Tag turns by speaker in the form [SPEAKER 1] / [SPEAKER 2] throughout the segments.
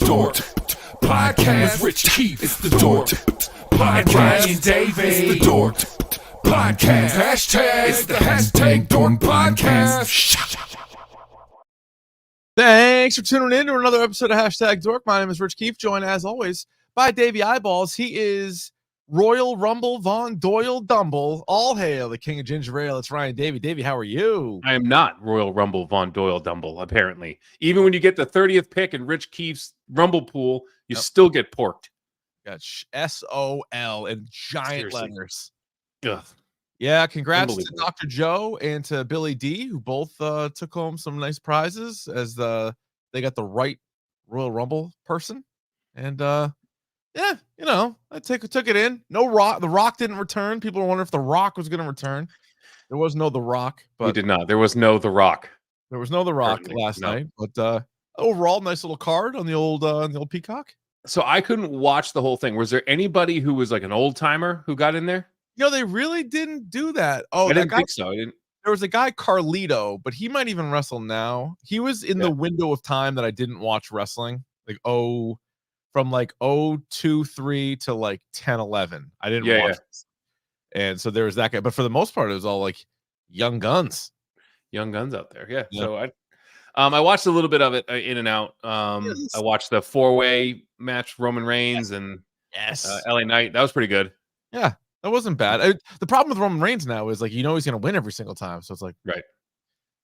[SPEAKER 1] DORK Podcast with Rich Keefe. It's the DORK Podcast. Keefe Davey. It's the DORK Podcast. Hashtag. It's the hashtag DORK Podcast.
[SPEAKER 2] Thanks for tuning in to another episode of Hashtag Dork. My name is Rich Keefe, joined as always by Davey Eyeballs. He is Royal Rumble Von Doyle Dumble. All hail the King of Ginger Ale. It's Ryan Davey. Davey, how are you?
[SPEAKER 3] I am not Royal Rumble Von Doyle Dumble, apparently. Even when you get the 30th pick in Rich Keefe's Rumble pool, you still get porked.
[SPEAKER 2] Got SOL in giant letters.
[SPEAKER 3] Ugh.
[SPEAKER 2] Yeah, congrats to Dr. Joe and to Billy D, who both took home some nice prizes as they got the right Royal Rumble person. And yeah, you know, I took it in. No Rock. The Rock didn't return. People were wondering if The Rock was going to return. There was no The Rock. But
[SPEAKER 3] we did not. There was no The Rock.
[SPEAKER 2] There was no The Rock last night. But overall, nice little card on the old Peacock.
[SPEAKER 3] So I couldn't watch the whole thing. Was there anybody who was like an old timer who got in there?
[SPEAKER 2] You know, they really didn't do that. Oh,
[SPEAKER 3] I didn't think so.
[SPEAKER 2] There was a guy, Carlito, but he might even wrestle now. He was in the window of time that I didn't watch wrestling. From 023 to like 10-11. I didn't watch this. And so there was that guy. But for the most part, it was all like young guns.
[SPEAKER 3] Young guns out there. Yeah. So I watched a little bit of it in and out. I watched the 4-way match, Roman Reigns and LA Knight. That was pretty good.
[SPEAKER 2] Yeah. That wasn't bad. The problem with Roman Reigns now is like, you know, he's going to win every single time. So it's like,
[SPEAKER 3] right.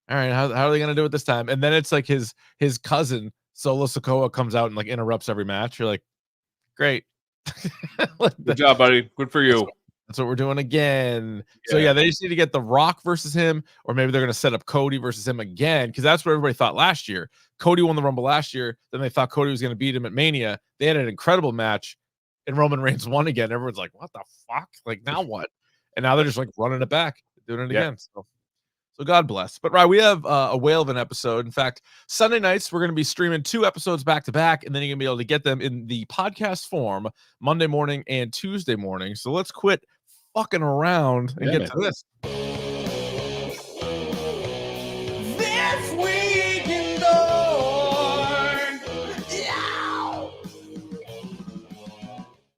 [SPEAKER 2] All right. How are they going to do it this time? And then it's like his cousin, Solo Sikoa, comes out and like interrupts every match. You're like, great.
[SPEAKER 3] Good job, buddy. Good for you.
[SPEAKER 2] That's what we're doing again. Yeah. So yeah, they just need to get The Rock versus him, or maybe they're going to set up Cody versus him again, because that's what everybody thought last year. Cody won the Rumble last year. Then they thought Cody was going to beat him at Mania. They had an incredible match. And Roman Reigns won again. Everyone's like, what the fuck? Like, now what? And now they're just like running it back, doing it again. So God bless. But right, we have a whale of an episode. In fact, Sunday nights, we're going to be streaming 2 episodes back to back, and then you're going to be able to get them in the podcast form Monday morning and Tuesday morning. So let's quit fucking around and get to this.
[SPEAKER 1] This week in DORK.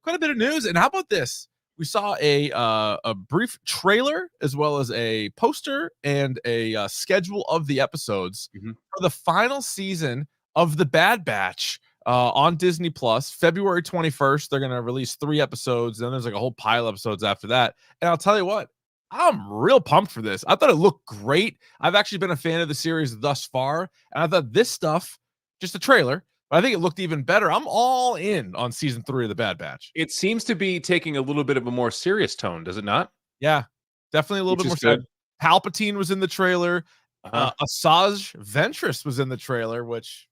[SPEAKER 2] Quite a bit of news. And how about this? We saw a brief trailer as well as a poster and a schedule of the episodes for the final season of The Bad Batch on Disney Plus. February 21st, they're going to release 3 episodes. Then there's like a whole pile of episodes after that. And I'll tell you what, I'm real pumped for this. I thought it looked great. I've actually been a fan of the series thus far. And I thought this stuff, just a trailer, but I think it looked even better. I'm all in on season 3 of The Bad Batch.
[SPEAKER 3] It seems to be taking a little bit of a more serious tone, does it not?
[SPEAKER 2] Yeah, definitely a little bit more serious. Palpatine was in the trailer. Asajj Ventress was in the trailer, which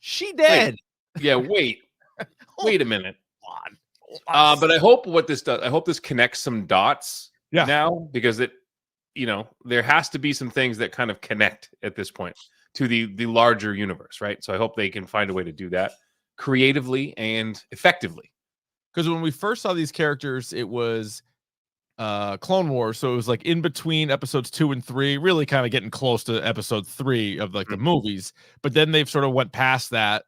[SPEAKER 2] she dead.
[SPEAKER 3] Wait a minute. But I hope what this does, I hope this connects some dots now, because there has to be some things that kind of connect at this point to the larger universe, right? So I hope they can find a way to do that creatively and effectively.
[SPEAKER 2] Because when we first saw these characters, it was Clone Wars, so it was like in between episodes 2 and 3, really kind of getting close to episode 3 of like the movies. But then they've sort of went past that,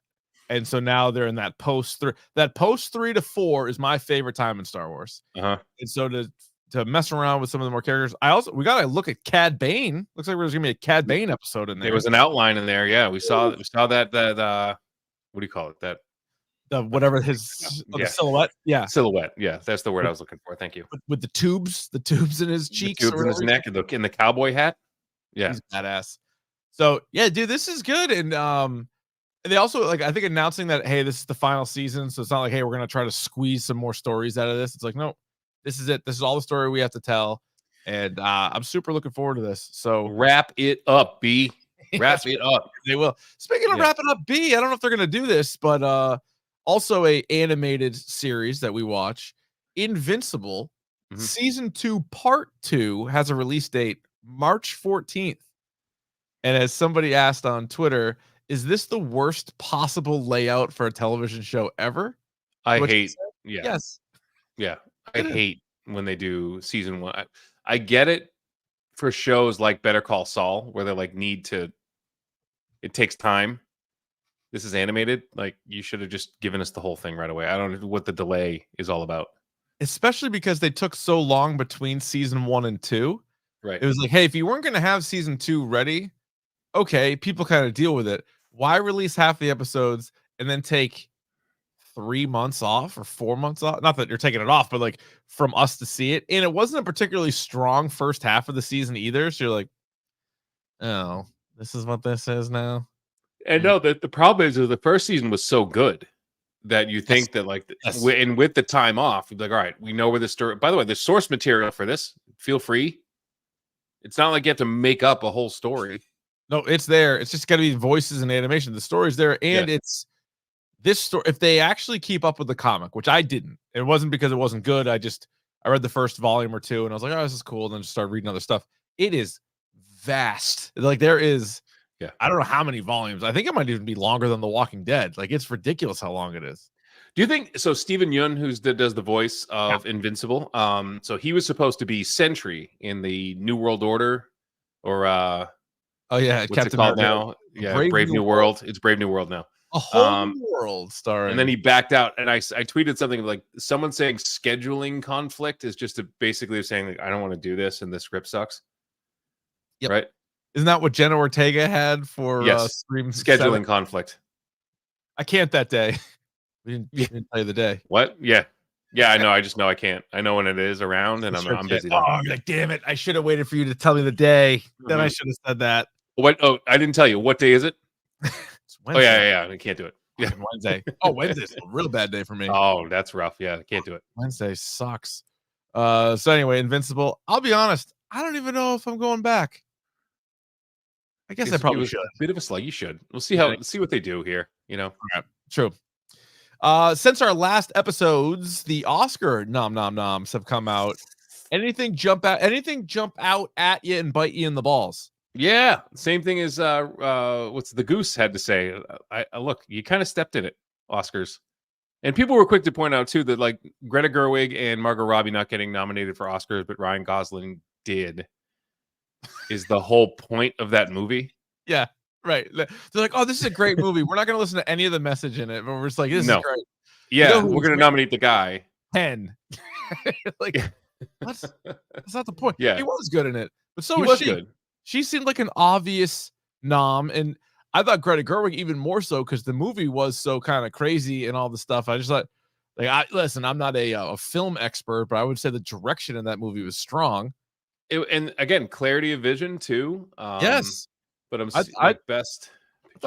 [SPEAKER 2] and so now they're in that post 3. That post 3 to 4 is my favorite time in Star Wars. And so to mess around with some of the more characters. We gotta look at Cad Bane. Looks like there's gonna be a Cad Bane episode in there.
[SPEAKER 3] There was an outline in there. Yeah, we saw that what do you call it? That
[SPEAKER 2] whatever his silhouette. Yeah,
[SPEAKER 3] silhouette. Yeah, that's the word I was looking for. Thank you.
[SPEAKER 2] With the tubes in his cheeks,
[SPEAKER 3] the tubes in his neck, and in the cowboy hat. Yeah,
[SPEAKER 2] he's badass. So yeah, dude, this is good. And they also, like, I think announcing that, hey, this is the final season, so it's not like, hey, we're gonna try to squeeze some more stories out of this. It's like, no. This is it. This is all the story we have to tell. And I'm super looking forward to this. So
[SPEAKER 3] wrap it up, B. Wrap it up.
[SPEAKER 2] They will. Speaking of wrapping up, B, I don't know if they're going to do this, but also a animated series that we watch, Invincible, season 2, part 2, has a release date, March 14th. And as somebody asked on Twitter, is this the worst possible layout for a television show ever? Yes.
[SPEAKER 3] Yeah. I hate when they do season 1. I get it for shows like Better Call Saul, where they like it takes time. this is animated. Like, you should have just given us the whole thing right away. I don't know what the delay is all about.
[SPEAKER 2] Especially because they took so long between season 1 and 2.
[SPEAKER 3] Right.
[SPEAKER 2] It was like, hey, if you weren't going to have season 2 ready, okay, people kind of deal with it. Why release half the episodes and then take 3 months off or 4 months off? Not that you're taking it off, but like from us to see it. And it wasn't a particularly strong first half of the season either. So you're like, oh, this is what this is now.
[SPEAKER 3] And no, the problem is the first season was so good that you think that like, and with the time off, you're like, all right, we know where the story. By the way, the source material for this, feel free. It's not like you have to make up a whole story.
[SPEAKER 2] No, it's there. It's just got to be voices and animation. The story's there, and it's this story. If they actually keep up with the comic, which I didn't, it wasn't because it wasn't good. I read the first volume or two, and I was like, oh, this is cool. And then just started reading other stuff. It is vast. Like there is.
[SPEAKER 3] Yeah,
[SPEAKER 2] I don't know how many volumes. I think it might even be longer than The Walking Dead. Like it's ridiculous how long it is.
[SPEAKER 3] Do you think so? Stephen Yeun, does the voice of Invincible, so he was supposed to be Sentry in the New World Order, or
[SPEAKER 2] oh yeah,
[SPEAKER 3] what's it called now? Yeah, Brave New World. It's Brave New World now.
[SPEAKER 2] A whole new world starring.
[SPEAKER 3] And then he backed out, and I tweeted something like someone saying scheduling conflict is just basically saying like, I don't want to do this, and the script sucks.
[SPEAKER 2] Yep.
[SPEAKER 3] Right.
[SPEAKER 2] Isn't that what Jenna Ortega had for
[SPEAKER 3] Scream scheduling conflict?
[SPEAKER 2] I can't that day. We didn't tell you the day.
[SPEAKER 3] What? Yeah. I know. I just know I can't. I know when it is around, and I'm busy.
[SPEAKER 2] Oh, I'm like, damn it! I should have waited for you to tell me the day. Then I should have said that.
[SPEAKER 3] What? Oh, I didn't tell you. What day is it?
[SPEAKER 2] It's Wednesday.
[SPEAKER 3] Oh yeah. I can't do it. Yeah,
[SPEAKER 2] Wednesday. Oh, Wednesday's a real bad day for me.
[SPEAKER 3] Oh, that's rough. Yeah, I can't do it.
[SPEAKER 2] Wednesday sucks. So anyway, Invincible. I'll be honest. I don't even know if I'm going back. I guess I probably should.
[SPEAKER 3] A bit of a slug. You should. We'll see see what they do here. You know.
[SPEAKER 2] Yeah, true. Since our last episodes, the Oscar noms have come out. Anything jump out at you and bite you in the balls?
[SPEAKER 3] Yeah, same thing as what's the Goose had to say. I look, you kind of stepped in it, Oscars, and people were quick to point out too that like Greta Gerwig and Margot Robbie not getting nominated for Oscars, but Ryan Gosling did. Is the whole point of that movie?
[SPEAKER 2] Yeah. Right. They're like, oh, this is a great movie. We're not going to listen to any of the message in it, but we're just like, this is great.
[SPEAKER 3] Yeah, we're going to nominate the guy.
[SPEAKER 2] 10. Like, that's not the point.
[SPEAKER 3] Yeah.
[SPEAKER 2] He was good in it, but so was she. Good. She seemed like an obvious nom, and I thought Greta Gerwig even more so because the movie was so kind of crazy and all the stuff. I just thought, like, listen, I'm not a film expert, but I would say the direction in that movie was strong.
[SPEAKER 3] And again, clarity of vision too.
[SPEAKER 2] Yes.
[SPEAKER 3] But I
[SPEAKER 2] thought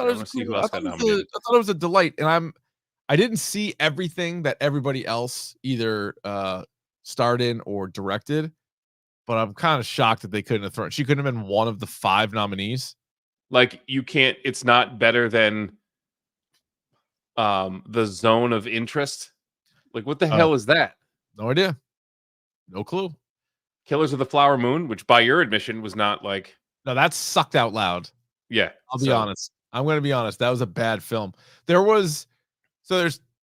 [SPEAKER 2] it was cool. I thought it was a delight, and I didn't see everything that everybody else either starred in or directed, but I'm kind of shocked that they couldn't have thrown. She couldn't have been one of the 5 nominees.
[SPEAKER 3] Like you can't. It's not better than the Zone of Interest. Like what the hell is that?
[SPEAKER 2] No idea. No clue.
[SPEAKER 3] Killers of the Flower Moon, which by your admission was not like.
[SPEAKER 2] No, that sucked out loud.
[SPEAKER 3] Yeah.
[SPEAKER 2] I'll be honest. I'm going to be honest. That was a bad film. There's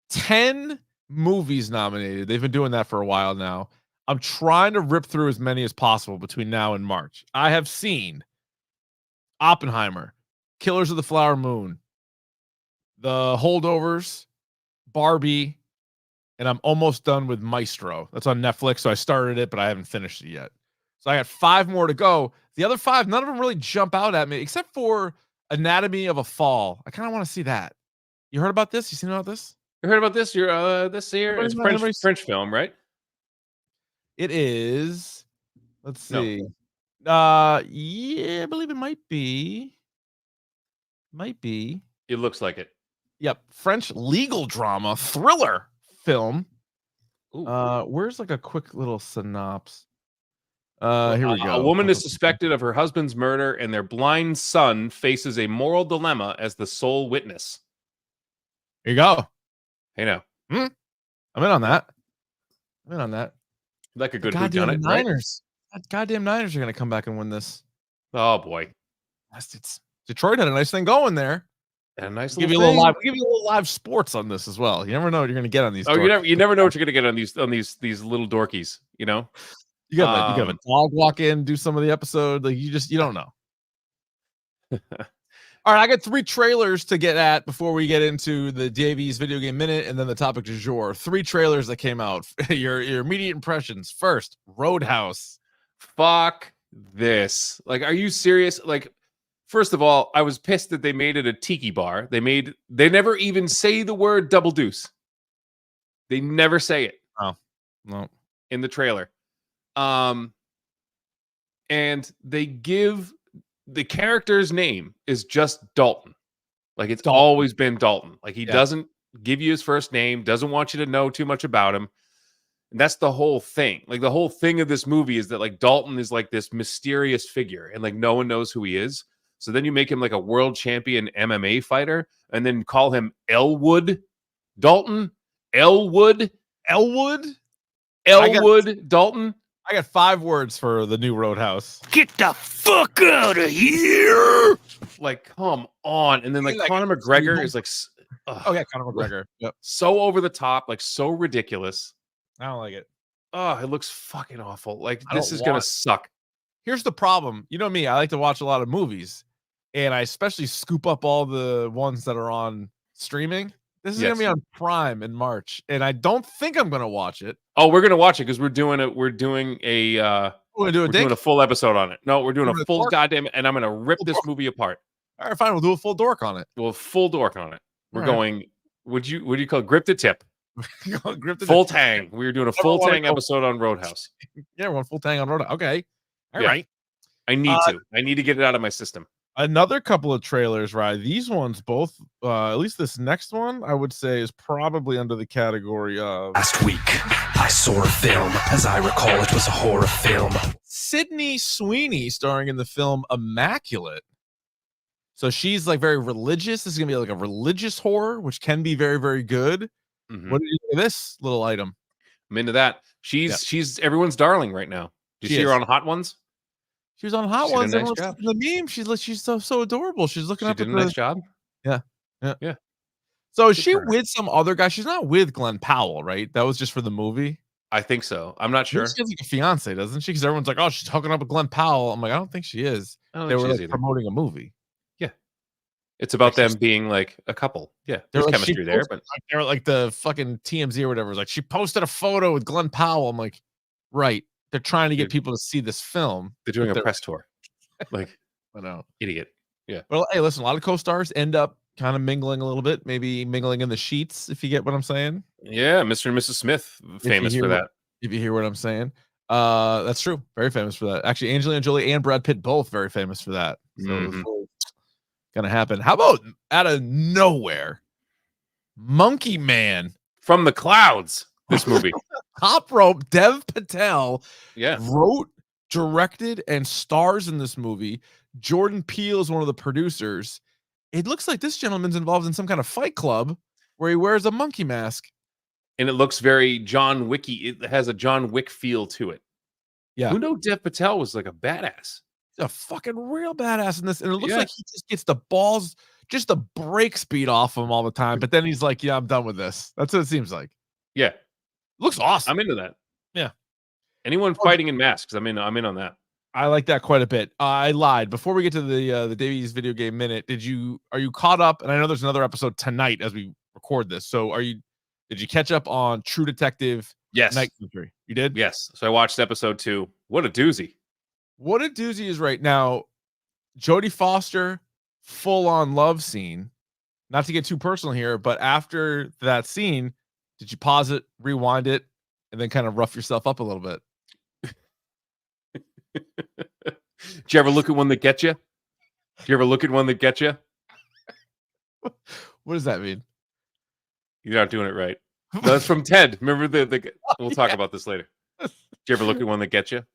[SPEAKER 2] 10 movies nominated. They've been doing that for a while now. I'm trying to rip through as many as possible between now and March. I have seen Oppenheimer, Killers of the Flower Moon, The Holdovers, Barbie, and I'm almost done with Maestro. That's on Netflix. So I started it, but I haven't finished it yet. So I got 5 more to go. The other 5, none of them really jump out at me, except for Anatomy of a Fall. I kind of want to see that. You heard about this? You seen about this?
[SPEAKER 3] You heard about this? This here? It's French film, right?
[SPEAKER 2] It is. Let's see. No. Yeah, I believe it might be.
[SPEAKER 3] It looks like it.
[SPEAKER 2] Yep. French legal drama thriller film. Ooh. Where's like a quick little synopsis? Here we go.
[SPEAKER 3] A woman is suspected of her husband's murder, and their blind son faces a moral dilemma as the sole witness.
[SPEAKER 2] Here you go.
[SPEAKER 3] Hey now.
[SPEAKER 2] I'm in on that.
[SPEAKER 3] Like a good whodunit,
[SPEAKER 2] Niners. Right? Goddamn Niners are going to come back and win this.
[SPEAKER 3] Oh boy.
[SPEAKER 2] Detroit had a nice thing going there.
[SPEAKER 3] And a nice
[SPEAKER 2] give you a little live sports on this as well. You never know what you're going to get on these.
[SPEAKER 3] Oh, you never know what you're going to get on these little dorkies. You know.
[SPEAKER 2] You got a dog walk in, do some of the episode. Like you don't know. All right, I got 3 trailers to get at before we get into the Davies video game minute and then the topic du jour. 3 trailers that came out. your immediate impressions. First, Roadhouse.
[SPEAKER 3] Fuck this. Like, are you serious? Like, first of all, I was pissed that they made it a tiki bar. They never even say the word double deuce. They never say it.
[SPEAKER 2] Oh, no.
[SPEAKER 3] In the trailer. And they give the character's name is just Dalton. Like, it's always been Dalton. Like, he doesn't give you his first name, doesn't want you to know too much about him. And that's the whole thing. Like, the whole thing of this movie is that, like, Dalton is like this mysterious figure and, like, no one knows who he is. So then you make him like a world champion MMA fighter and then call him Elwood Dalton. Elwood Dalton.
[SPEAKER 2] I got 5 words for the new Roadhouse.
[SPEAKER 1] Get the fuck out of here!
[SPEAKER 3] Like, come on. And then, like, Conor McGregor is like,
[SPEAKER 2] Conor McGregor. Yep.
[SPEAKER 3] So over the top, like, so ridiculous.
[SPEAKER 2] I don't like it.
[SPEAKER 3] Oh, it looks fucking awful. Like, this is gonna suck.
[SPEAKER 2] Here's the problem. You know me, I like to watch a lot of movies, and I especially scoop up all the ones that are on streaming. This is gonna be on Prime in March, and I don't think I'm gonna watch it.
[SPEAKER 3] Oh, we're gonna watch it because we're doing a full episode on it. No, we're doing a full goddamn, and I'm gonna rip this movie apart.
[SPEAKER 2] All right, fine. We'll do a full dork on it.
[SPEAKER 3] We'll full dork on it. We're going. What do you call it? Grip the tip? Full tang. We were doing a full tang episode on Roadhouse.
[SPEAKER 2] Yeah, we're going full tang on Roadhouse. Okay, all right.
[SPEAKER 3] I need to. I need to get it out of my system.
[SPEAKER 2] Another couple of trailers, right? These ones both, at least this next one, I would say is probably under the category of...
[SPEAKER 1] Last week, I saw a film. As I recall, it was a horror film.
[SPEAKER 2] Sydney Sweeney starring in the film Immaculate. So she's like very religious. This is going to be like a religious horror, which can be very, very good. Mm-hmm. What do you think of this little item?
[SPEAKER 3] I'm into that. She's everyone's darling right now. Did you see her on Hot Ones?
[SPEAKER 2] She was on Hot Ones. Nice job. The meme. She's so adorable. She's looking up.
[SPEAKER 3] She did a nice job.
[SPEAKER 2] Yeah. So is she with some other guy? She's not with Glenn Powell, right? That was just for the movie.
[SPEAKER 3] I think so. I'm not sure.
[SPEAKER 2] She has like a fiance, doesn't she? Because everyone's like, "Oh, she's hooking up with Glenn Powell." I'm like, I don't think she is. They were like promoting a movie.
[SPEAKER 3] Yeah, it's about them being like a couple. Yeah, there's chemistry there, but
[SPEAKER 2] they're like the fucking TMZ or whatever. It's like she posted a photo with Glenn Powell. I'm like, right. They're trying to get people to see this film.
[SPEAKER 3] They're doing a press tour. Like,
[SPEAKER 2] I know,
[SPEAKER 3] idiot. Yeah.
[SPEAKER 2] Well, hey, listen, a lot of co-stars end up kind of mingling a little bit, maybe mingling in the sheets, if you get what I'm saying.
[SPEAKER 3] Yeah, Mr. and Mrs. Smith, famous for that.
[SPEAKER 2] If you hear what I'm saying, that's true. Very famous for that. Actually, Angelina Jolie and Brad Pitt both very famous for that. So it's gonna happen. How about out of nowhere, Monkey Man
[SPEAKER 3] from the clouds? This movie.
[SPEAKER 2] Top rope. Dev Patel
[SPEAKER 3] Yeah.
[SPEAKER 2] wrote, directed, and stars in this movie. Jordan Peele is one of the producers. It looks like this gentleman's involved in some kind of fight club where he wears a monkey mask.
[SPEAKER 3] And it looks very John Wicky. It has a John Wick feel to it.
[SPEAKER 2] Yeah.
[SPEAKER 3] Who knew Dev Patel was like a badass?
[SPEAKER 2] He's a fucking real badass in this. And it looks like he just gets the balls, just the break speed off him all the time. But then he's like, yeah, I'm done with this. That's what it seems like.
[SPEAKER 3] Yeah.
[SPEAKER 2] Looks awesome.
[SPEAKER 3] I'm into that.
[SPEAKER 2] Yeah.
[SPEAKER 3] Anyone fighting in masks, I'm in on that.
[SPEAKER 2] I like that quite a bit. I lied. Before we get to the Davies video game minute, are you caught up? And I know there's another episode tonight as we record this. So did you catch up on True Detective?
[SPEAKER 3] Yes.
[SPEAKER 2] Night Country? You did?
[SPEAKER 3] Yes. So I watched episode 2. What a doozy.
[SPEAKER 2] What a doozy is right now. Jodie Foster, full on love scene. Not to get too personal here, but after that scene, did you pause it, rewind it, and then kind of rough yourself up a little bit?
[SPEAKER 3] Did you ever look at one that gets you? Did you ever look at one that gets you?
[SPEAKER 2] What does that mean?
[SPEAKER 3] You're not doing it right. No, that's from Ted. Remember the we'll talk about this later. Did you ever look at one that gets you?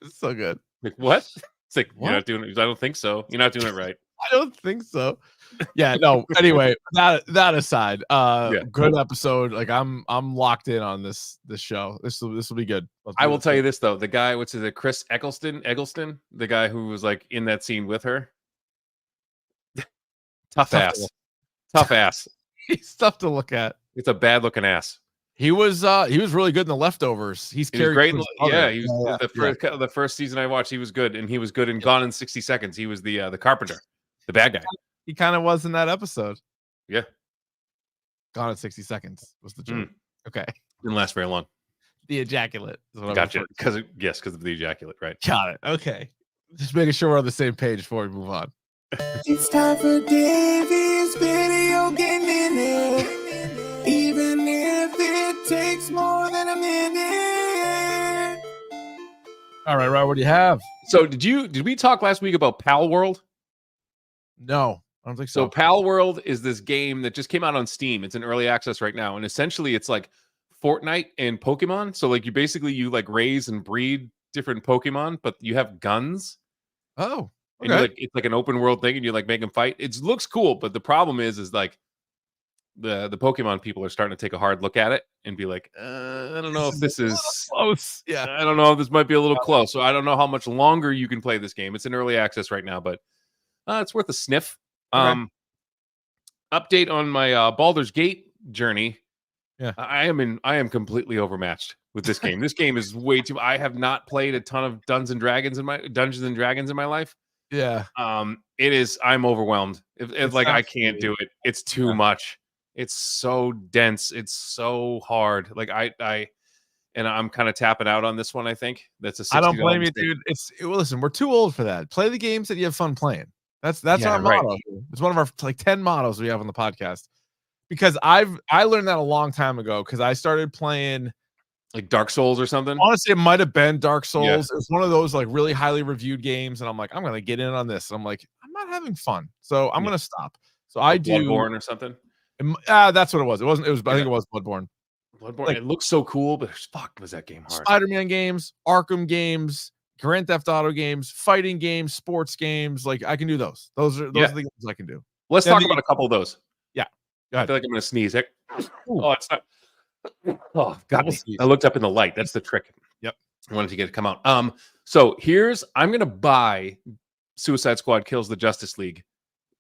[SPEAKER 2] So good.
[SPEAKER 3] Like, what? It's like, what? You're not doing it. I don't think so. You're not doing it right.
[SPEAKER 2] I don't think so. Yeah, no. Anyway, that aside, good episode. Like I'm locked in on this show. This will be good.
[SPEAKER 3] I will tell you this though. The guy, what's it, Chris Eggleston, the guy who was like in that scene with her. Tough ass.
[SPEAKER 2] He's tough to look at.
[SPEAKER 3] It's a bad looking ass.
[SPEAKER 2] He was really good in The Leftovers. He was great.
[SPEAKER 3] The first season I watched, he was good, and he was good in Gone in 60 Seconds. He was the carpenter, the bad guy.
[SPEAKER 2] He kind of was in that episode.
[SPEAKER 3] Yeah.
[SPEAKER 2] Gone in 60 seconds was the joke. Okay.
[SPEAKER 3] Didn't last very long.
[SPEAKER 2] The ejaculate.
[SPEAKER 3] Gotcha. Because of the ejaculate, right?
[SPEAKER 2] Got it. Okay. Just making sure we're on the same page before we move on.
[SPEAKER 1] It's time for Davey's video game minute. Even if it takes more than a minute.
[SPEAKER 2] All right, Ryan, what do you have?
[SPEAKER 3] So did we talk last week about Pal World?
[SPEAKER 2] No, I don't think so.
[SPEAKER 3] So Pal World is this game that just came out on Steam. It's in early access right now. And essentially it's like Fortnite and Pokemon. So like you like raise and breed different Pokemon, but you have guns.
[SPEAKER 2] Oh,
[SPEAKER 3] okay. And it's like an open world thing and you like make them fight. It looks cool, but the problem is like the Pokemon people are starting to take a hard look at it and be like, I don't know if this is
[SPEAKER 2] close. Yeah.
[SPEAKER 3] I don't know if this might be a little close. So I don't know how much longer you can play this game. It's in early access right now, but it's worth a sniff.
[SPEAKER 2] Okay.
[SPEAKER 3] Update on my Baldur's Gate journey.
[SPEAKER 2] Yeah.
[SPEAKER 3] I am completely overmatched with this game. This game is way too. I have not played a ton of Dungeons and Dragons in my life.
[SPEAKER 2] Yeah.
[SPEAKER 3] It is. I'm overwhelmed. If like I can't do it. It's too much. It's so dense. It's so hard. Like I'm kind of tapping out on this one. I think that's a.
[SPEAKER 2] I don't blame you, dude. Listen. We're too old for that. Play the games that you have fun playing. That's our motto. Right. It's one of our like 10 mottos we have on the podcast. Because I learned that a long time ago because I started playing
[SPEAKER 3] like Dark Souls or something.
[SPEAKER 2] Honestly, it might have been Dark Souls. Yeah. It was one of those like really highly reviewed games, and I'm like, I'm gonna get in on this. And I'm like, I'm not having fun, so I'm gonna stop. So like I do
[SPEAKER 3] Bloodborne or something.
[SPEAKER 2] That's what it was. It wasn't. It was. I think it was Bloodborne.
[SPEAKER 3] Like, it looks so cool, but was that game hard?
[SPEAKER 2] Spider-Man games, Arkham games, Grand Theft Auto games, fighting games, sports games. Like I can do those. Those are the games I can do.
[SPEAKER 3] Let's talk about a couple of those.
[SPEAKER 2] Yeah.
[SPEAKER 3] I feel like I'm gonna sneeze. Oh, it's not. Oh, got me. I looked up in the light. That's the trick.
[SPEAKER 2] Yep.
[SPEAKER 3] I wanted to get it to come out. So I'm gonna buy Suicide Squad Kills the Justice League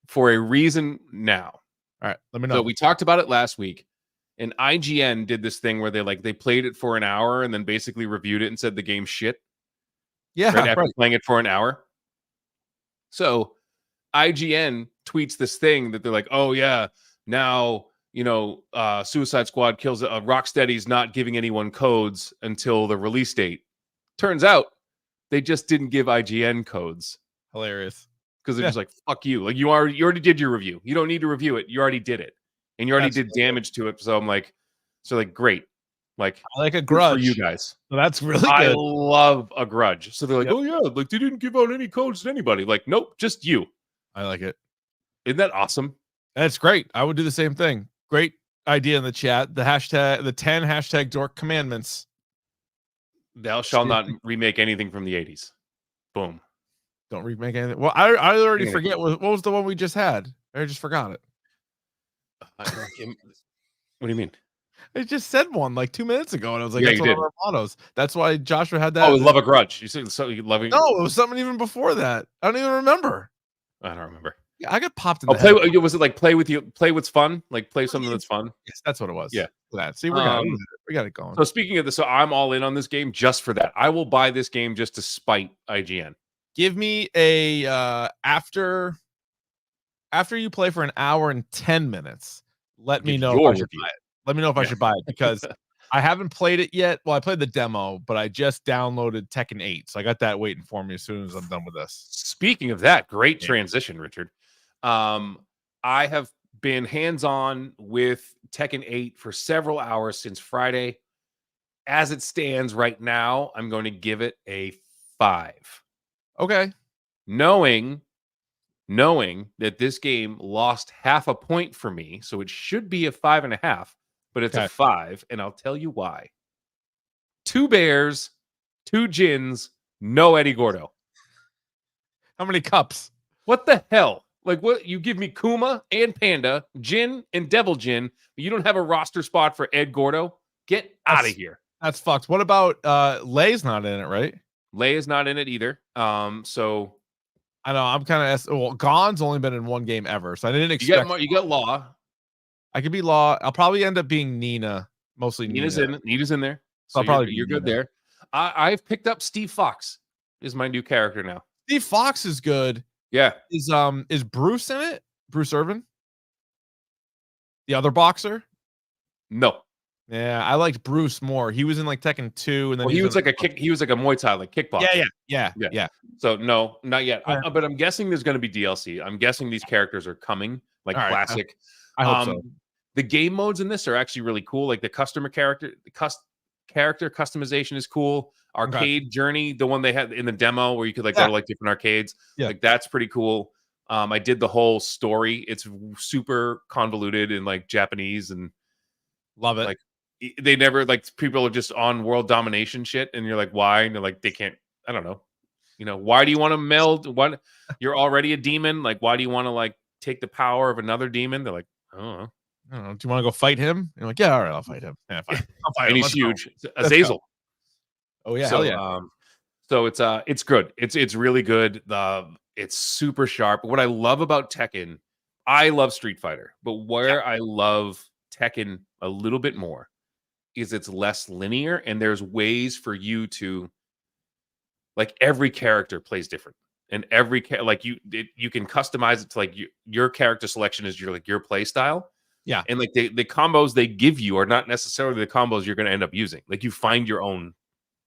[SPEAKER 3] for a reason now.
[SPEAKER 2] All right, let me know.
[SPEAKER 3] So we talked about it last week, and IGN did this thing where they played it for an hour and then basically reviewed it and said the game's shit.
[SPEAKER 2] Yeah,
[SPEAKER 3] right after playing it for an hour. So IGN tweets this thing that they're like, oh yeah, now Suicide Squad kills Rocksteady's not giving anyone codes until the release date. Turns out they just didn't give IGN codes.
[SPEAKER 2] Hilarious.
[SPEAKER 3] Because they're just like, fuck you. Like you already did your review. You don't need to review it. You already did it. And you already did damage to it. So I'm like, great. Like
[SPEAKER 2] I like a grudge
[SPEAKER 3] for you guys.
[SPEAKER 2] So that's really good.
[SPEAKER 3] I love a grudge. So they're like, oh yeah, like they didn't give out any codes to anybody. Like, nope, just you.
[SPEAKER 2] I like it.
[SPEAKER 3] Isn't that awesome?
[SPEAKER 2] That's great. I would do the same thing. Great idea in the chat. The 10 #DORK commandments.
[SPEAKER 3] Thou shalt not remake anything from the 80s. Boom.
[SPEAKER 2] Don't remake anything. Well, I already forget what was the one we just had. I just forgot it.
[SPEAKER 3] What do you mean?
[SPEAKER 2] I just said one like 2 minutes ago, and I was like,
[SPEAKER 3] yeah,
[SPEAKER 2] that's one of our mottos. That's why Joshua had that.
[SPEAKER 3] Oh, love a grudge. You said so. You love it.
[SPEAKER 2] No, it was something even before that. I don't even remember.
[SPEAKER 3] I don't remember.
[SPEAKER 2] Yeah, I got popped in.
[SPEAKER 3] Was it like play with you? Play what's fun? Like play something that's fun?
[SPEAKER 2] Yes, that's what it was.
[SPEAKER 3] Yeah.
[SPEAKER 2] That. See, we got it going.
[SPEAKER 3] So speaking of this, so I'm all in on this game just for that. I will buy this game just to spite IGN.
[SPEAKER 2] Give me a after you play for an hour and 10 minutes. Let me know if I should buy it. Let me know if I should buy it because I haven't played it yet. Well, I played the demo, but I just downloaded Tekken 8, so I got that waiting for me as soon as I'm done with this.
[SPEAKER 3] Speaking of that, great transition, Richard. I have been hands-on with Tekken 8 for several hours since Friday. As it stands right now, I'm going to give it a 5.
[SPEAKER 2] Okay.
[SPEAKER 3] Knowing that this game lost half a point for me, so it should be a 5.5, but it's a 5, and I'll tell you why. 2 bears, 2 gins, no Eddie Gordo.
[SPEAKER 2] How many cups?
[SPEAKER 3] What the hell? Like, what? You give me Kuma and Panda, Jin and Devil Jin, but you don't have a roster spot for Ed Gordo? Get out of here.
[SPEAKER 2] That's fucked. What about Lay's not in it, right?
[SPEAKER 3] Lay is not in it either. So
[SPEAKER 2] I know I'm kind of Gon's only been in one game ever, so I didn't expect.
[SPEAKER 3] You got Law.
[SPEAKER 2] I could be Law. I'll probably end up being Nina. Mostly
[SPEAKER 3] Nina's in there.
[SPEAKER 2] So
[SPEAKER 3] you're good there. I've picked up Steve Fox. Is my new character now.
[SPEAKER 2] Steve Fox is good.
[SPEAKER 3] Yeah.
[SPEAKER 2] Is Bruce in it? Bruce Irvin? The other boxer?
[SPEAKER 3] No.
[SPEAKER 2] Yeah, I liked Bruce more. He was in like Tekken 2, and then
[SPEAKER 3] he was like a kick. He was like a Muay Thai, like kickboxer.
[SPEAKER 2] Yeah.
[SPEAKER 3] So no, not yet.
[SPEAKER 2] Right.
[SPEAKER 3] But I'm guessing there's going to be DLC. I'm guessing these characters are coming, like
[SPEAKER 2] All right.
[SPEAKER 3] classic.
[SPEAKER 2] I hope so.
[SPEAKER 3] The game modes in this are actually really cool. Like the character customization is cool. Arcade journey, the one they had in the demo where you could like go to like different arcades.
[SPEAKER 2] Yeah.
[SPEAKER 3] Like that's pretty cool. I did the whole story. It's super convoluted in like Japanese and
[SPEAKER 2] love it.
[SPEAKER 3] Like they never like people are just on world domination shit, and you're like, why? And they're like, they can't. I don't know. Why do you want to meld? What? You're already a demon. Like, why do you want to like take the power of another demon? They're like, I don't know.
[SPEAKER 2] Do you want to go fight him? And you're like, yeah, all right, I'll fight him. Yeah, fine. I'll fight
[SPEAKER 3] and
[SPEAKER 2] him.
[SPEAKER 3] he's huge. Azazel.
[SPEAKER 2] Oh yeah,
[SPEAKER 3] so,
[SPEAKER 2] hell yeah.
[SPEAKER 3] So it's good. It's really good. It's super sharp. What I love about Tekken, I love Street Fighter, but where I love Tekken a little bit more is it's less linear, and there's ways for you to like every character plays different, and every you can customize it to like your character selection is your play style.
[SPEAKER 2] Yeah,
[SPEAKER 3] and like the combos they give you are not necessarily the combos you're going to end up using. Like you find your own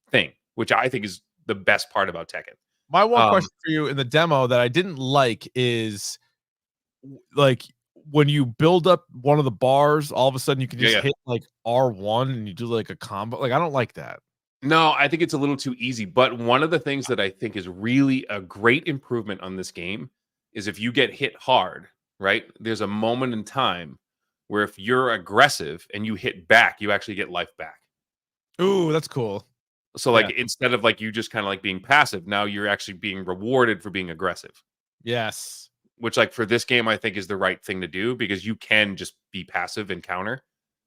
[SPEAKER 3] thing, which I think is the best part about Tekken.
[SPEAKER 2] My one question for you in the demo that I didn't like is like when you build up one of the bars, all of a sudden you can just hit like R1 and you do like a combo. Like I don't like that.
[SPEAKER 3] No, I think it's a little too easy. But one of the things that I think is really a great improvement on this game is if you get hit hard, right? There's a moment in time where if you're aggressive and you hit back, you actually get life back.
[SPEAKER 2] Ooh, that's cool.
[SPEAKER 3] So like instead of like you just kind of like being passive, now you're actually being rewarded for being aggressive.
[SPEAKER 2] Yes.
[SPEAKER 3] Which like for this game, I think is the right thing to do because you can just be passive and counter.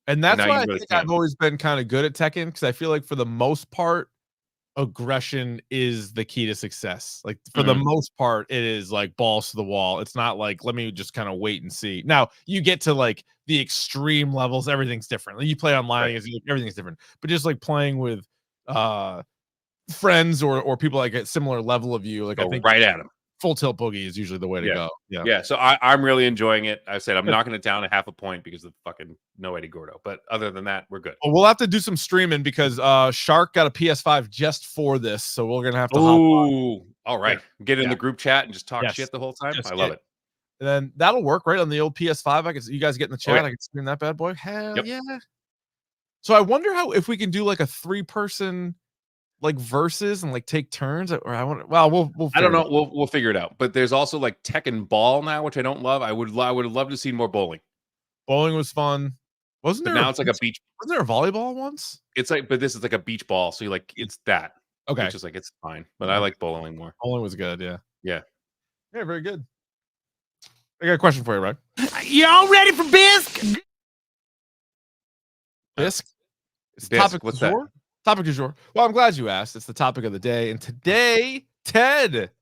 [SPEAKER 2] And that's why I think I've always been kind of good at Tekken, because I feel like for the most part, aggression is the key to success. Like for the most part, it is like balls to the wall. It's not like, let me just kind of wait and see. Now you get to like the extreme levels, everything's different. Like, you play online, everything's different. But just like playing with friends or people like a similar level of you, like I think
[SPEAKER 3] right at them.
[SPEAKER 2] Full tilt boogie is usually the way to go.
[SPEAKER 3] Yeah. So I'm really enjoying it. I said I'm knocking it down a half a point because of fucking no Eddie Gordo. But other than that, we're good.
[SPEAKER 2] Well, we'll have to do some streaming because Shark got a PS5 just for this, so we're gonna have to.
[SPEAKER 3] Ooh, all right. Get in the group chat and just talk shit the whole time. I love it.
[SPEAKER 2] And then that'll work right on the old PS5. I can you guys get in the chat. I can stream that bad boy. Hell yeah. So I wonder if we can do like a 3-person like versus and like take turns, or I want. Well, we'll.
[SPEAKER 3] I don't know. We'll figure it out. But there's also like Tekken Ball now, which I don't love. I would have loved to see more bowling.
[SPEAKER 2] Bowling was fun, wasn't there?
[SPEAKER 3] Now it's like a beach.
[SPEAKER 2] Wasn't there a volleyball once?
[SPEAKER 3] It's like, but this is like a beach ball. So you like it's that.
[SPEAKER 2] Okay,
[SPEAKER 3] which is like it's fine, but I like bowling more.
[SPEAKER 2] Bowling was good. Yeah. Very good. I got a question for you, right?
[SPEAKER 1] Y'all ready for Bisque?
[SPEAKER 2] Bisque? It's
[SPEAKER 3] Bisque.
[SPEAKER 2] Topic
[SPEAKER 3] What's
[SPEAKER 2] du jour? Topic du jour. Well, I'm glad you asked. It's the topic of the day. And today, Ted,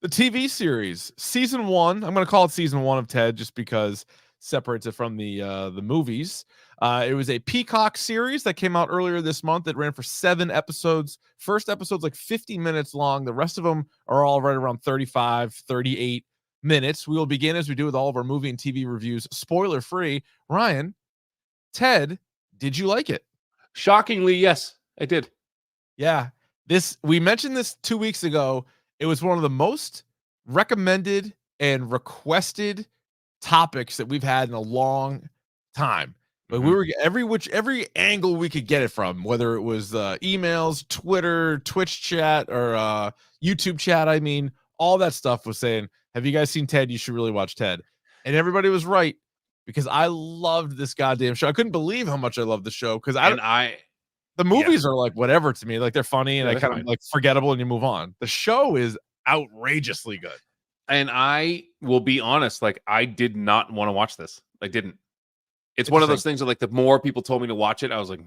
[SPEAKER 2] the TV series, season 1. I'm going to call it season 1 of Ted just because it separates it from the movies. It was a Peacock series that came out earlier this month. It ran for 7 episodes. First episode's like 50 minutes long. The rest of them are all right around 35, 38 minutes. We will begin as we do with all of our movie and TV reviews, spoiler free. Ryan, Ted, did you like it?
[SPEAKER 3] Shockingly, yes, I did.
[SPEAKER 2] Yeah. We mentioned this 2 weeks ago. It was one of the most recommended and requested topics that we've had in a long time. But we were every angle we could get it from, whether it was emails, Twitter, Twitch chat, or YouTube chat. I mean, all that stuff was saying, have you guys seen Ted? You should really watch Ted. And everybody was right, because I loved this goddamn show. I couldn't believe how much I loved the show, because the movies are like whatever to me. Like they're funny and I kind of like forgettable and you move on. The show is outrageously good.
[SPEAKER 3] And I will be honest, like I did not want to watch this. I didn't. It's one of those things that like the more people told me to watch it, I was like,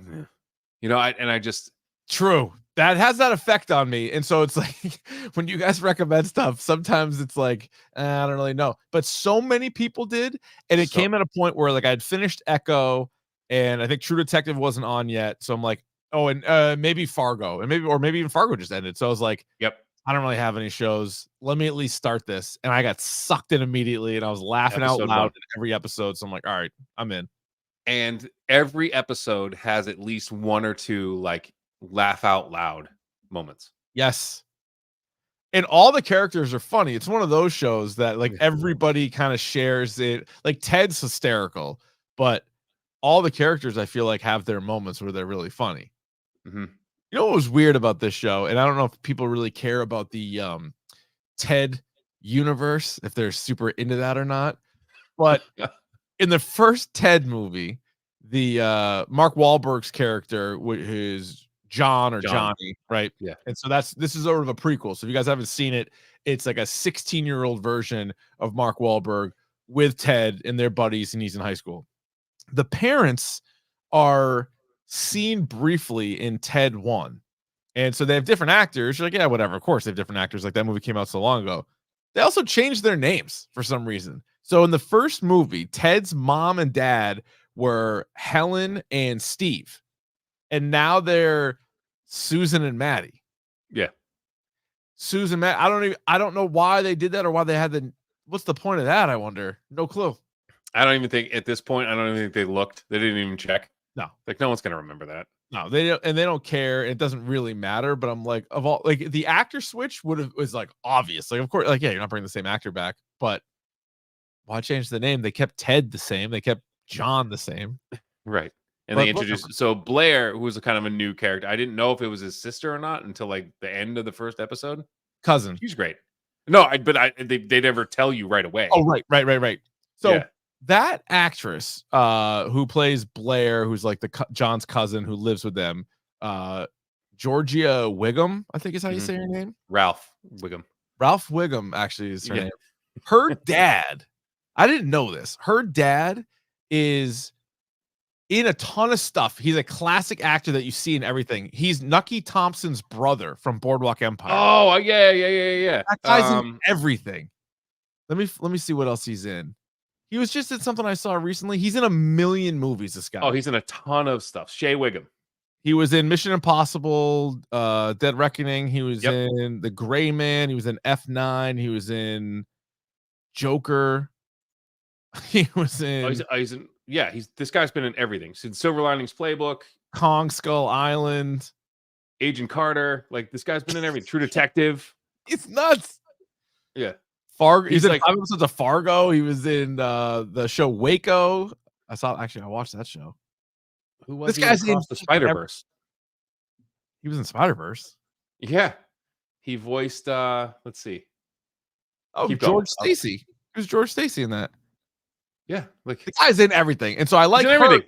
[SPEAKER 3] I just
[SPEAKER 2] true. That has that effect on me. And so it's like when you guys recommend stuff, sometimes it's like, I don't really know. But so many people did. And it came at a point where like I had finished Echo and I think True Detective wasn't on yet. So I'm like, oh, and maybe Fargo. And maybe even Fargo just ended. So I was like,
[SPEAKER 3] yep.
[SPEAKER 2] I don't really have any shows. Let me at least start this. And I got sucked in immediately, and I was laughing out loud in every episode. So I'm like, all right, I'm in.
[SPEAKER 3] And every episode has at least one or two like laugh out loud moments.
[SPEAKER 2] Yes. And all the characters are funny. It's one of those shows that like everybody kind of shares it. Like Ted's hysterical, but all the characters I feel like have their moments where they're really funny.
[SPEAKER 3] Mm-hmm.
[SPEAKER 2] You know what was weird about this show? And I don't know if people really care about the Ted universe, if they're super into that or not. But in the first Ted movie, the Mark Wahlberg's character, which is John or Johnny, right?
[SPEAKER 3] Yeah.
[SPEAKER 2] And so this is sort of a prequel. So if you guys haven't seen it, it's like a 16-year-old version of Mark Wahlberg with Ted and their buddies, and he's in high school. The parents are seen briefly in Ted 1. And so they have different actors. You're like, yeah, whatever. Of course, they have different actors. Like that movie came out so long ago. They also changed their names for some reason. So in the first movie, Ted's mom and dad were Helen and Steve. And now they're Susan and Maddie.
[SPEAKER 3] Yeah.
[SPEAKER 2] Susan, Matt. I don't know why they did that or why they had what's the point of that? I wonder. No clue.
[SPEAKER 3] I don't even think at this point, I don't even think they looked. They didn't even check.
[SPEAKER 2] No.
[SPEAKER 3] Like no one's going to remember that.
[SPEAKER 2] No, they don't, and they don't care. It doesn't really matter. But I'm like, of all, like the actor switch was like obvious. Like, of course, like, yeah, you're not bringing the same actor back, but why change the name? They kept Ted the same. They kept John the same.
[SPEAKER 3] Right. And they introduced, so Blair, who was a kind of a new character. I didn't know if it was his sister or not until like the end of the first episode.
[SPEAKER 2] Cousin.
[SPEAKER 3] She's great. No, they never tell you right away.
[SPEAKER 2] Oh, right. So that actress who plays Blair, who's like John's cousin who lives with them, Georgia Wiggum, I think is how you say her name.
[SPEAKER 3] Ralph Wiggum
[SPEAKER 2] actually is her name. Her dad, I didn't know this. Her dad is in a ton of stuff. He's a classic actor that you see in everything. He's Nucky Thompson's brother from Boardwalk Empire.
[SPEAKER 3] Oh, yeah.
[SPEAKER 2] That guy's in everything. Let me see what else he's in. He was just in something I saw recently. He's in a million movies, this guy.
[SPEAKER 3] Oh, he's in a ton of stuff. Shea Wiggum.
[SPEAKER 2] He was in Mission Impossible, Dead Reckoning. He was in The Gray Man. He was in F9. He was in Joker. He was in...
[SPEAKER 3] this guy's been in everything. He's in Silver Linings Playbook.
[SPEAKER 2] Kong Skull Island.
[SPEAKER 3] Agent Carter. Like, this guy's been in everything. True Detective.
[SPEAKER 2] It's nuts.
[SPEAKER 3] Yeah.
[SPEAKER 2] Fargo. He's in like 5 episodes of Fargo. He was in the show Waco. I watched that show.
[SPEAKER 3] Who was this guy's in the Spider-Verse?
[SPEAKER 2] He was in Spider-Verse.
[SPEAKER 3] Yeah. He voiced let's see.
[SPEAKER 2] Oh, George Stacy. Who's George Stacy in that?
[SPEAKER 3] Yeah, like
[SPEAKER 2] the guy's in everything. And so I like her.
[SPEAKER 3] Everything.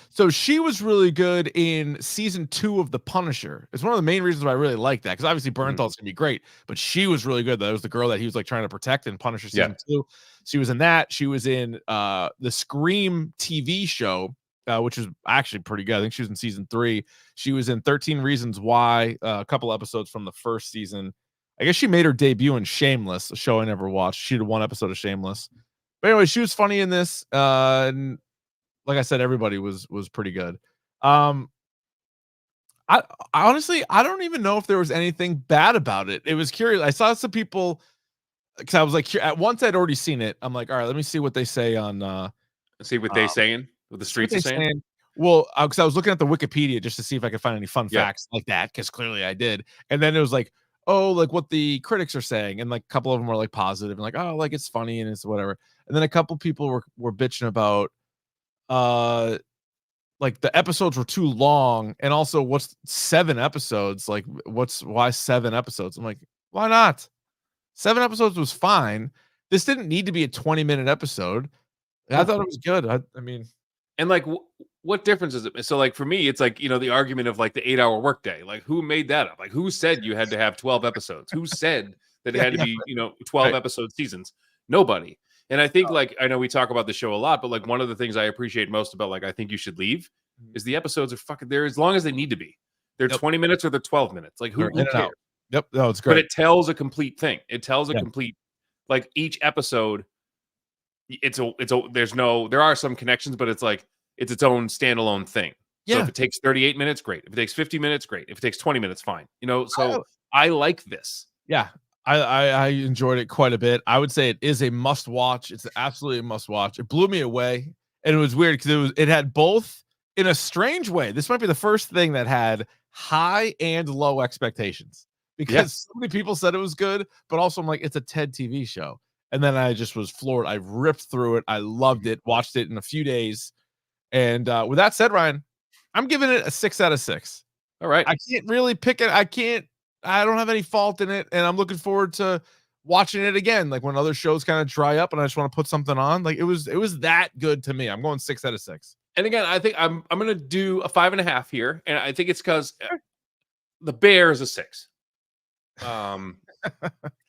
[SPEAKER 2] So she was really good in season 2 of The Punisher. It's one of the main reasons why I really like that, because obviously Bernthal's gonna be great, but she was really good. That was the girl that he was like trying to protect in Punisher season 2. She was in that. She was in the Scream TV show, which is actually pretty good. I think she was in season 3. She was in 13 Reasons Why, a couple episodes from the first season. I guess she made her debut in Shameless, a show I never watched. She did 1 episode of Shameless. But anyway, she was funny in this. And like I said, everybody was pretty good. I honestly, I don't even know if there was anything bad about it. It was curious. I saw some people, because I was like, at once I'd already seen it. I'm like, all right, let me see what they say on.
[SPEAKER 3] See what they saying. What the streets are saying.
[SPEAKER 2] Well, because I was looking at the Wikipedia just to see if I could find any fun facts like that, because clearly I did. And then it was like, oh, like what the critics are saying, and like a couple of them were like positive and like, oh, like it's funny and it's whatever. And then a couple people were bitching about like the episodes were too long, and also what's 7 episodes? Like why 7 episodes? I'm like, why not? 7 episodes was fine. This didn't need to be a 20-minute episode. I thought it was good. I mean,
[SPEAKER 3] and like what difference is it? So like for me, it's like, the argument of like the 8-hour workday. Like who made that up? Like who said you had to have 12 episodes? Who said that it had to be, 12 episode seasons? Nobody. And I think like, I know we talk about the show a lot, but like one of the things I appreciate most about like I Think You Should Leave is the episodes are fucking there as long as they need to be. They're 20 minutes or they're 12 minutes. Like who cares?
[SPEAKER 2] Yep. No, it's great.
[SPEAKER 3] But it tells a complete thing. It tells a complete, like each episode. There are some connections, but it's like, it's its own standalone thing. So if it takes 38 minutes, great. If it takes 50 minutes, great. If it takes 20 minutes, fine. So I like this.
[SPEAKER 2] Yeah, I enjoyed it quite a bit. I would say it is a must watch. It's absolutely a must watch. It blew me away, and it was weird because it had both in a strange way. This might be the first thing that had high and low expectations because so many people said it was good, but also I'm like, it's a TED TV show. And then I just was floored. I ripped through it. I loved it. Watched it in a few days. And with that said, Ryan, I'm giving it a 6 out of 6.
[SPEAKER 3] All right.
[SPEAKER 2] I can't really pick it. I don't have any fault in it. And I'm looking forward to watching it again. Like when other shows kind of dry up and I just want to put something on. Like it was that good to me. I'm going 6 out of 6.
[SPEAKER 3] And again, I think I'm gonna do a 5.5 here. And I think it's because the Bear is a 6.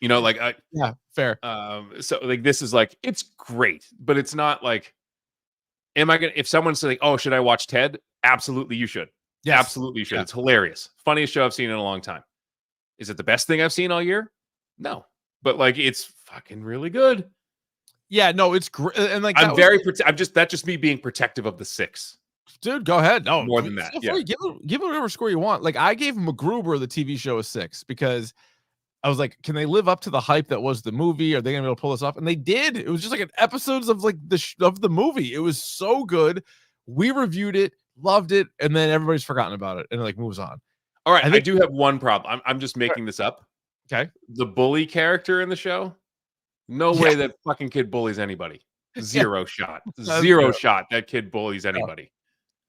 [SPEAKER 3] Like
[SPEAKER 2] yeah, fair.
[SPEAKER 3] So like this is like it's great, but it's not like if someone's saying, oh, should I watch Ted? Absolutely you should.
[SPEAKER 2] Yes.
[SPEAKER 3] Absolutely you should. It's hilarious. Funniest show I've seen in a long time. Is it the best thing I've seen all year? No. But like it's fucking really good.
[SPEAKER 2] Yeah, no, it's great. And like
[SPEAKER 3] I'm that's just me being protective of the 6.
[SPEAKER 2] Dude, go ahead. No,
[SPEAKER 3] more than that. Yeah.
[SPEAKER 2] Give it whatever score you want. Like I gave MacGruber, the TV show, a 6 because I was like, can they live up to the hype that was the movie? Are they gonna be able to pull this off? And they did. It was just like an episodes of like of the movie. It was so good. We reviewed it, loved it, and then everybody's forgotten about it and it like moves on.
[SPEAKER 3] All right, I do have one problem. I'm just making this up.
[SPEAKER 2] Okay.
[SPEAKER 3] The bully character in the show, no way that fucking kid bullies anybody. Zero shot. Zero shot that kid bullies anybody.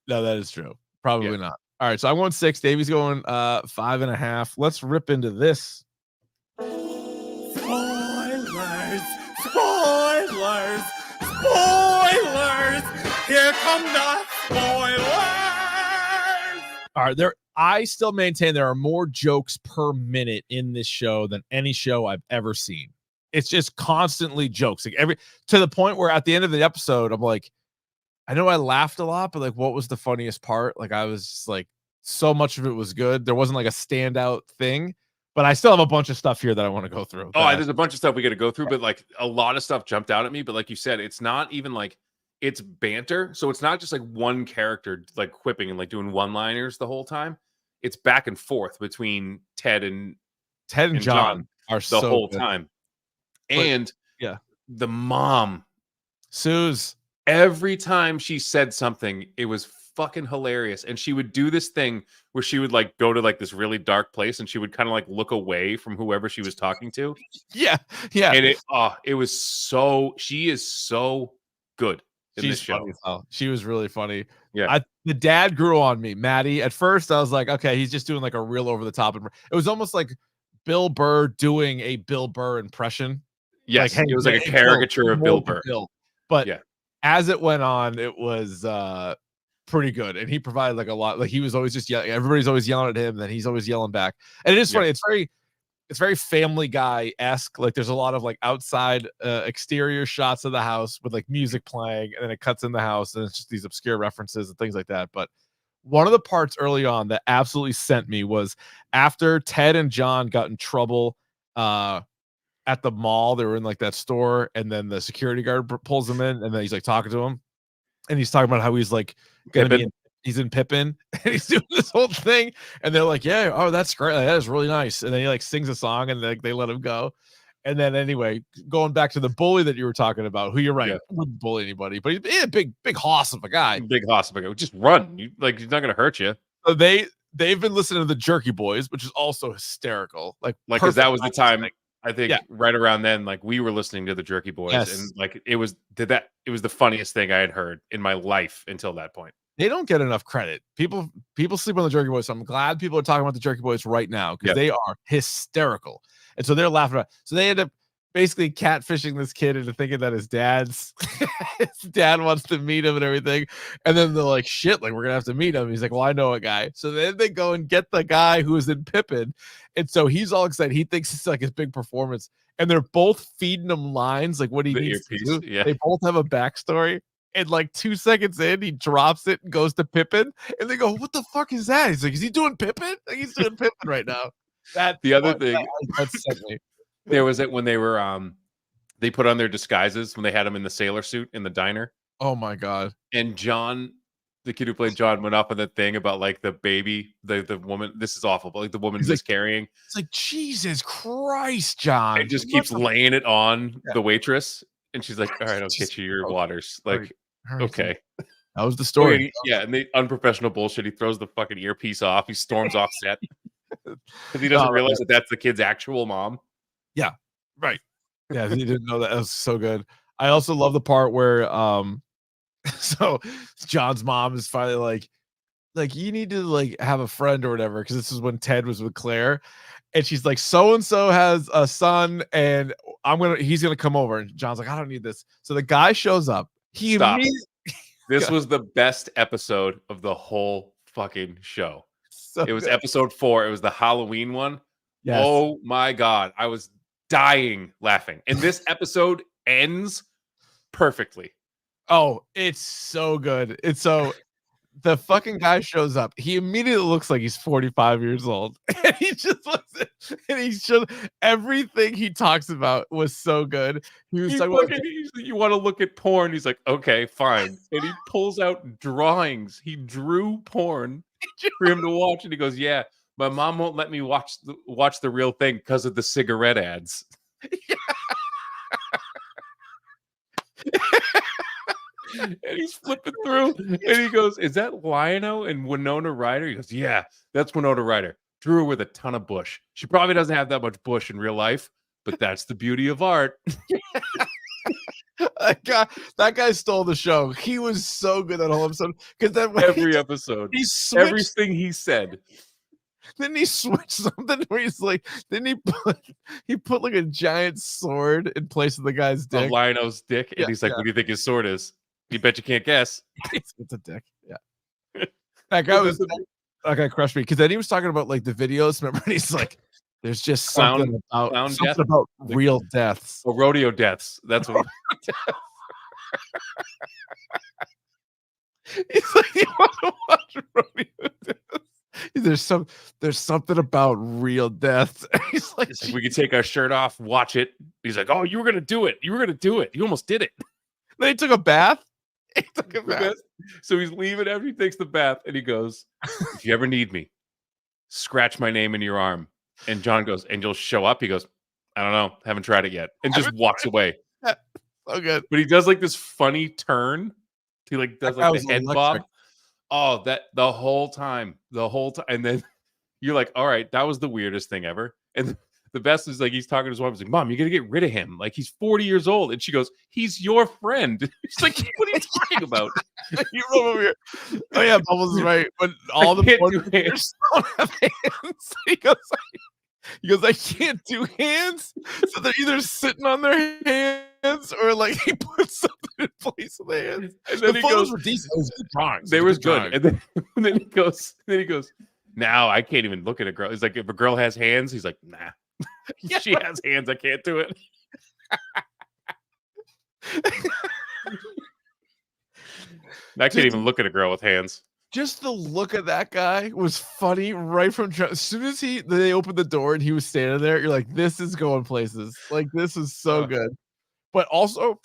[SPEAKER 2] No, that is true. Probably not. All right, so I'm going 6. Davey's going 5.5. Let's rip into this.
[SPEAKER 1] Spoilers! Spoilers! Spoilers! Here come the spoilers!
[SPEAKER 2] All right, I still maintain there are more jokes per minute in this show than any show I've ever seen. It's just constantly jokes, like to the point where at the end of the episode, I'm like, I know I laughed a lot, but like, what was the funniest part? Like, I was just like, so much of it was good. There wasn't like a standout thing, but I still have a bunch of stuff here that I want to go through.
[SPEAKER 3] Oh, there's a bunch of stuff we got to go through, but like a lot of stuff jumped out at me. But like you said, it's not even like it's banter. So it's not just like one character like quipping and like doing one-liners the whole time. It's back and forth between Ted and John
[SPEAKER 2] are
[SPEAKER 3] the whole time. And the mom,
[SPEAKER 2] Suze,
[SPEAKER 3] every time she said something, it was fucking hilarious. And she would do this thing where she would like go to like this really dark place and she would kind of like look away from whoever she was talking to.
[SPEAKER 2] Yeah.
[SPEAKER 3] And it was she is so good in this show.
[SPEAKER 2] Funny. She was really funny.
[SPEAKER 3] Yeah.
[SPEAKER 2] The dad grew on me, Maddie. At first I was like, okay, he's just doing like a real over the top. It was almost like Bill Burr doing a Bill Burr impression.
[SPEAKER 3] Yes, like, it was like a caricature of Bill Burr.
[SPEAKER 2] But as it went on, it was pretty good. And he provided like a lot. Like he was always just yelling. Everybody's always yelling at him, and then he's always yelling back. And it is funny. It's very Family Guy-esque. Like there's a lot of like outside exterior shots of the house with like music playing, and then it cuts in the house, and it's just these obscure references and things like that. But one of the parts early on that absolutely sent me was after Ted and John got in trouble at the mall. They were in like that store, and then the security guard pulls them in, and then he's like talking to him, and he's talking about how he's like he's in Pippin, and he's doing this whole thing, and they're like, yeah, oh, that's great, that is really nice. And then he like sings a song, and they let him go. And then anyway, going back to the bully that you were talking about, who you're right, wouldn't bully anybody, but he's a big hoss of a guy.
[SPEAKER 3] Just run. He's not gonna hurt you.
[SPEAKER 2] So they've been listening to the Jerky Boys, which is also hysterical. Like
[SPEAKER 3] because that was the time. I think right around then, like we were listening to the Jerky Boys, and like it was the funniest thing I had heard in my life until that point.
[SPEAKER 2] They don't get enough credit. People sleep on the Jerky Boys, so I'm glad people are talking about the Jerky Boys right now because they are hysterical. And so they're laughing about. So they end up basically catfishing this kid into thinking that his dad wants to meet him and everything. And then they're like, shit, like we're gonna have to meet him. He's like, well, I know a guy. So then they go and get the guy who was in Pippin. And so he's all excited. He thinks it's like his big performance. And they're both feeding him lines like what he needs to do.
[SPEAKER 3] Yeah.
[SPEAKER 2] They both have a backstory. And like 2 seconds in, he drops it and goes to Pippin. And they go, what the fuck is that? He's like, is he doing Pippin? Like he's doing Pippin right now.
[SPEAKER 3] The other thing there was it when they were they put on their disguises when they had him in the sailor suit in the diner.
[SPEAKER 2] Oh my god.
[SPEAKER 3] And John the kid who played John went off on that thing about like the baby, the woman. This is awful, but like the woman miscarrying.
[SPEAKER 2] It's like Jesus Christ, John.
[SPEAKER 3] It just keeps laying it on the waitress, and she's like, "All right, I'll get you your waters." Like, okay,
[SPEAKER 2] that was the story.
[SPEAKER 3] Yeah, and the unprofessional bullshit. He throws the fucking earpiece off. He storms off set because he doesn't realize that that's the kid's actual mom.
[SPEAKER 2] Yeah, right. Yeah, he didn't know that. That was so good. I also love the part where so John's mom is finally like you need to like have a friend or whatever, because this is when Ted was with Claire, and she's like, so and so has a son and he's gonna come over, and John's like, I don't need this. So the guy shows up.
[SPEAKER 3] This was the best episode of the whole fucking show. It was episode 4. It was the Halloween one. Yes. Oh my god, I was dying laughing. And this episode ends perfectly.
[SPEAKER 2] Oh, it's so good. It's so the fucking guy shows up. He immediately looks like he's 45 years old. And he just looks at, and he showed everything he talks about was so good. He was like,
[SPEAKER 3] you want to look at porn? He's like, okay, fine. And he pulls out drawings. He drew porn for him to watch, and he goes, yeah, my mom won't let me watch the real thing because of the cigarette ads. And he's flipping through, and he goes, is that Lionel and Winona Ryder? He goes, yeah, that's Winona Ryder. Drew her with a ton of bush. She probably doesn't have that much bush in real life, but that's the beauty of art.
[SPEAKER 2] That guy stole the show. He was so good that whole episode, because
[SPEAKER 3] every episode, everything he said.
[SPEAKER 2] Then he switched something where he's like, then he put like a giant sword in place of the guy's dick.
[SPEAKER 3] Of Lionel's dick, and he's like, what do you think his sword is? You bet you can't guess.
[SPEAKER 2] It's a dick. Yeah. That guy crushed me, because then he was talking about like the videos. Remember, and he's like, there's just something about real deaths.
[SPEAKER 3] Oh, rodeo deaths. That's what.
[SPEAKER 2] He's like, you want to watch rodeo deaths? There's something about real death. He's like,
[SPEAKER 3] we could take our shirt off, watch it. He's like, oh, you were gonna do it. You were gonna do it. You almost did it.
[SPEAKER 2] Then he took a bath.
[SPEAKER 3] So he's leaving after he takes the bath, and he goes, if you ever need me, scratch my name in your arm. And John goes, and you'll show up. He goes, I don't know, haven't tried it yet, and just walks away.
[SPEAKER 2] So good.
[SPEAKER 3] But he does like this funny turn. He like does like the head bob. Oh, that the whole time, and then you're like, all right, that was the weirdest thing ever. And the best is like he's talking to his wife. He's like, Mom, you gotta get rid of him. Like, he's 40 years old. And she goes, he's your friend. She's like, what are you talking about?
[SPEAKER 2] You roll over here. Oh yeah, Bubbles is right. But all the players don't have hands. He goes, I can't do hands. So they're either sitting on their hands or like he puts something in place of their hands. And then the photos were decent. It was good drawings.
[SPEAKER 3] They were good. And then he goes, now I can't even look at a girl. He's like, if a girl has hands, he's like, nah. She has hands. I can't do it. I can't even look at a girl with hands.
[SPEAKER 2] Just the look of that guy was funny right from as soon as they opened the door and he was standing there. You're like, this is going places. Like, this is so good. But also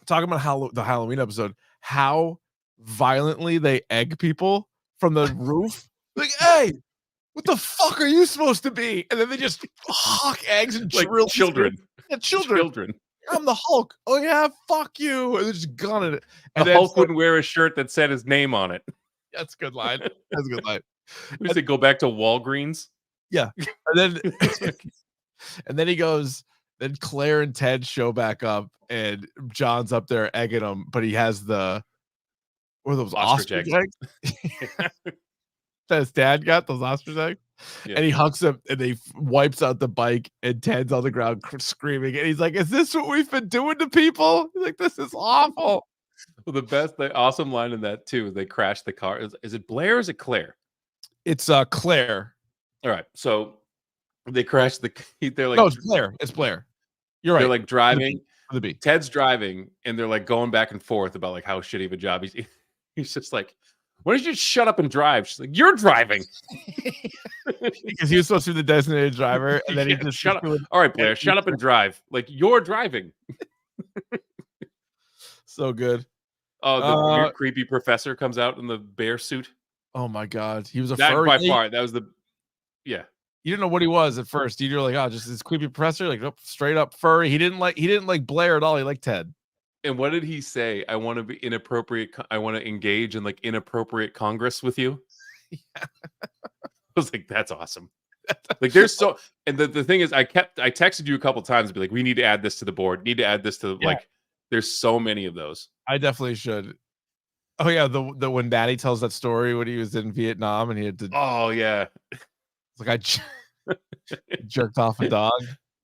[SPEAKER 2] talking about the Halloween episode, how violently they egg people from the roof. Like, hey, what the fuck are you supposed to be? And then they just huck eggs and
[SPEAKER 3] like
[SPEAKER 2] drill
[SPEAKER 3] children.
[SPEAKER 2] Yeah, children. I'm the Hulk. Oh yeah, fuck you. And they're just gunning it. And
[SPEAKER 3] the Hulk wouldn't wear a shirt that said his name on it.
[SPEAKER 2] That's a good line. That's a good line.
[SPEAKER 3] We say go back to Walgreens.
[SPEAKER 2] Yeah. And then he goes, then Claire and Ted show back up and John's up there egging him, but he has those ostrich eggs. That his dad got those ostrich eggs. Yeah. And he hucks him and he wipes out the bike and Ted's on the ground screaming. And he's like, is this what we've been doing to people? He's like, this is awful.
[SPEAKER 3] Well, the awesome line in that too, they crash the car. Is it Blair or is it Claire?
[SPEAKER 2] It's Claire.
[SPEAKER 3] All right. So they crash they're like,
[SPEAKER 2] no, it's Blair. It's Blair. You're right.
[SPEAKER 3] They're like driving.
[SPEAKER 2] The B.
[SPEAKER 3] Ted's driving and they're like going back and forth about like how shitty of a job he's just like, why don't you just shut up and drive? She's like, you're driving.
[SPEAKER 2] Because he was supposed to be the designated driver. And then he just
[SPEAKER 3] shut up. All right, Blair, shut up and drive. Like, you're driving.
[SPEAKER 2] So good.
[SPEAKER 3] Oh, the weird, creepy professor comes out in the bear suit.
[SPEAKER 2] Oh my god, he was a
[SPEAKER 3] that
[SPEAKER 2] furry.
[SPEAKER 3] by far. That was the
[SPEAKER 2] You didn't know what he was at first. You were like, oh, just this creepy professor, like nope, straight up furry. He didn't like Blair at all. He liked Ted.
[SPEAKER 3] And what did he say? I want to be inappropriate. I want to engage in like inappropriate Congress with you.
[SPEAKER 2] Yeah.
[SPEAKER 3] I was like, that's awesome. Like there's so, and the thing is, I texted you a couple times to be like, we need to add this to the board. Need to add this to like, there's so many of those.
[SPEAKER 2] I definitely should. Oh yeah, the when Daddy tells that story when he was in Vietnam and he had to.
[SPEAKER 3] Oh yeah.
[SPEAKER 2] It's like I jerked off a dog.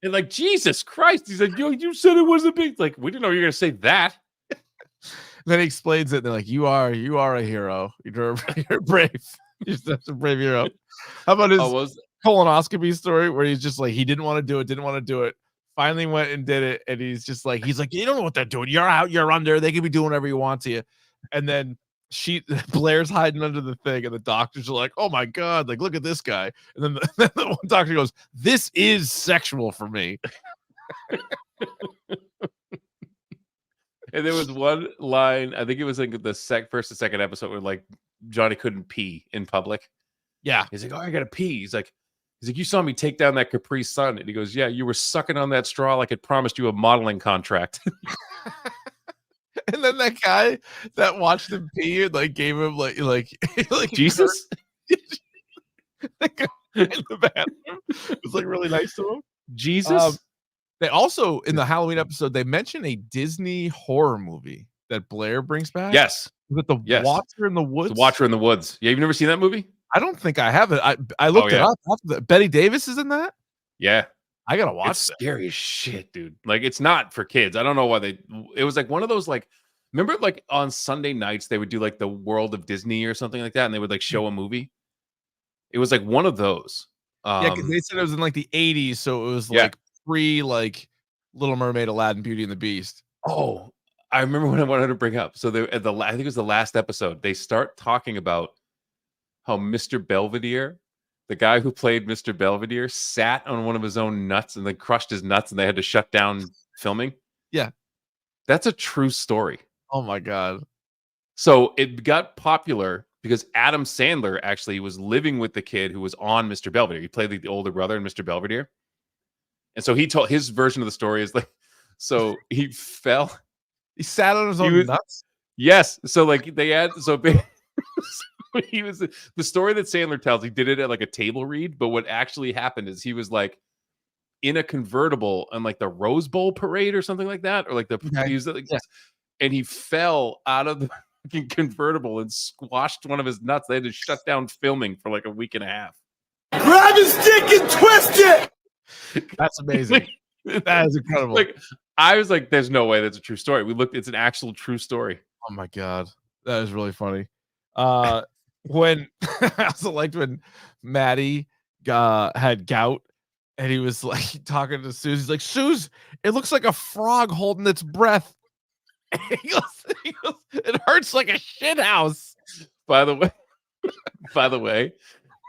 [SPEAKER 3] And like, Jesus Christ, he's like, yo, you said it was a big, like, we didn't know you were gonna say that.
[SPEAKER 2] Then he explains it. And they're like, you are a hero. You're brave. You're such a brave hero. How about his colonoscopy story where he's just like, he didn't want to do it. Finally went and did it. And he's like, you don't know what they're doing. You're out, you're under. They can be doing whatever you want to you. And then Blair's hiding under the thing, and the doctors are like, oh my god, like look at this guy. And then the one doctor goes, this is sexual for me.
[SPEAKER 3] And there was one line, I think it was like the first or second episode where like Johnny couldn't pee in public.
[SPEAKER 2] Yeah.
[SPEAKER 3] He's like, oh, I gotta pee. He's like, you saw me take down that Capri Sun. And he goes, yeah, you were sucking on that straw like it promised you a modeling contract.
[SPEAKER 2] And then that guy that watched him pee and like gave him like
[SPEAKER 3] Jesus
[SPEAKER 2] that guy in the bathroom was like really nice to him.
[SPEAKER 3] Jesus.
[SPEAKER 2] They also in the Halloween episode they mention a Disney horror movie that Blair brings back.
[SPEAKER 3] Yes,
[SPEAKER 2] with the Watcher in the Woods.
[SPEAKER 3] The Watcher in the Woods. Yeah, you've never seen that movie?
[SPEAKER 2] I don't think I have it. I looked it up. Betty Davis is in that.
[SPEAKER 3] Yeah,
[SPEAKER 2] I gotta watch.
[SPEAKER 3] It's scary as shit, dude. Like it's not for kids. I don't know why it was like one of those like. Remember, like on Sunday nights they would do like the World of Disney or something like that, and they would like show a movie. It was like one of those.
[SPEAKER 2] Yeah, because they said it was in like the 80s, so it was like pre like Little Mermaid, Aladdin, Beauty and the Beast.
[SPEAKER 3] Oh, I remember what I wanted to bring up. So I think it was the last episode. They start talking about how Mr. Belvedere, the guy who played Mr. Belvedere, sat on one of his own nuts and then crushed his nuts, and they had to shut down filming.
[SPEAKER 2] Yeah,
[SPEAKER 3] that's a true story.
[SPEAKER 2] Oh my god!
[SPEAKER 3] So it got popular because Adam Sandler actually was living with the kid who was on Mr. Belvedere. He played like the older brother in Mr. Belvedere. And so he told his version of the story is like, so he fell.
[SPEAKER 2] He sat on his own nuts?
[SPEAKER 3] Yes. So like they had, so he was, the story that Sandler tells, he did it at like a table read. But what actually happened is he was like in a convertible on like the Rose Bowl parade or something like that. Or like he was like, and he fell out of the fucking convertible and squashed one of his nuts. They had to shut down filming for like a week and a half.
[SPEAKER 1] Grab his dick and twist it.
[SPEAKER 2] That's amazing. That is incredible.
[SPEAKER 3] Like I was like, there's no way that's a true story. We looked, it's an actual true story.
[SPEAKER 2] Oh my god. That is really funny. When I also liked when Maddie had gout and he was like talking to Suze. He's like, Suze, it looks like a frog holding its breath. He goes, it hurts like a shit house.
[SPEAKER 3] By the way,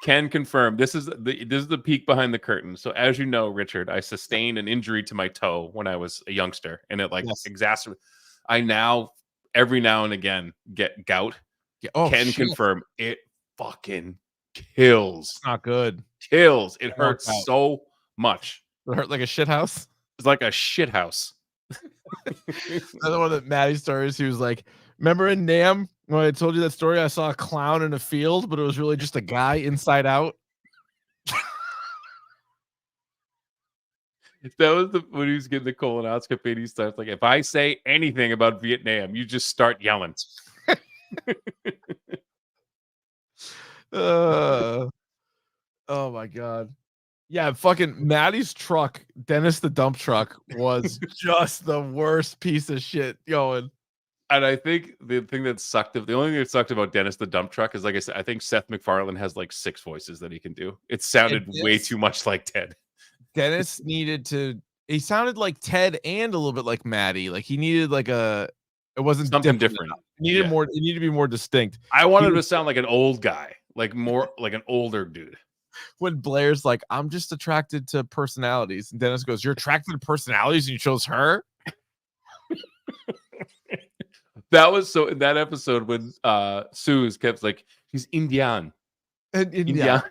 [SPEAKER 3] can confirm this is the peek behind the curtain. So as you know, Richard, I sustained an injury to my toe when I was a youngster, and it like exacerbated. I now every now and again get gout. Confirm it fucking kills.
[SPEAKER 2] It's not good.
[SPEAKER 3] Kills. It hurts so much.
[SPEAKER 2] It hurt like a shit house.
[SPEAKER 3] It's like a shit house.
[SPEAKER 2] Another one of Maddie's stories. He was like, remember in Nam when I told you that story? I saw a clown in a field, but it was really just a guy inside out.
[SPEAKER 3] That was when he was getting the colonoscopy. And he starts like, if I say anything about Vietnam, you just start yelling.
[SPEAKER 2] Oh my god. Yeah, fucking Maddie's truck, Dennis the dump truck, was just the worst piece of shit going.
[SPEAKER 3] And I think the thing that sucked, the only thing that sucked about Dennis the dump truck is, like I said, I think Seth MacFarlane has like 6 voices that he can do. It sounded way too much like Ted.
[SPEAKER 2] Dennis he sounded like Ted and a little bit like Maddie. Like he needed like it wasn't
[SPEAKER 3] something different.
[SPEAKER 2] It needed more. It needed to be more distinct.
[SPEAKER 3] I wanted him to sound like an old guy, like more like an older dude.
[SPEAKER 2] When Blair's like, I'm just attracted to personalities. And Dennis goes, you're attracted to personalities and you chose her?
[SPEAKER 3] That was so in that episode when Suze kept like, he's Indian.
[SPEAKER 2] And
[SPEAKER 3] Indian.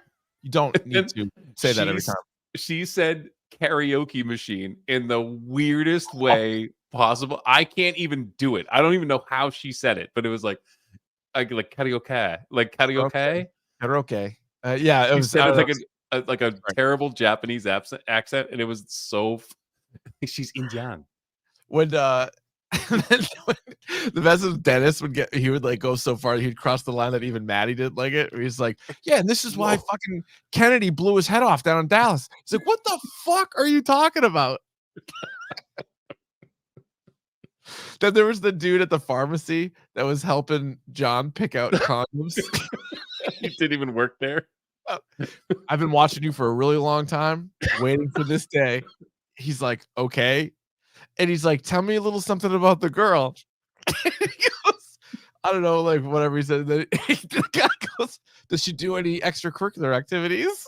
[SPEAKER 2] You don't need to say that every time.
[SPEAKER 3] She said karaoke machine in the weirdest way possible. I can't even do it. I don't even know how she said it, but it was like karaoke, like karaoke.
[SPEAKER 2] Karaoke. Yeah, it was
[SPEAKER 3] like a terrible Japanese accent, and it was so. She's Indian.
[SPEAKER 2] When the best of Dennis he would like go so far he'd cross the line that even Maddie didn't like it. He's like, yeah, and this is why fucking Kennedy blew his head off down in Dallas. He's like, what the fuck are you talking about? Then there was the dude at the pharmacy that was helping John pick out condoms.
[SPEAKER 3] He didn't even work there.
[SPEAKER 2] I've been watching you for a really long time, waiting for this day. He's like, okay. And he's like, tell me a little something about the girl. He goes, I don't know, like whatever he said. Then the guy goes, does she do any extracurricular activities?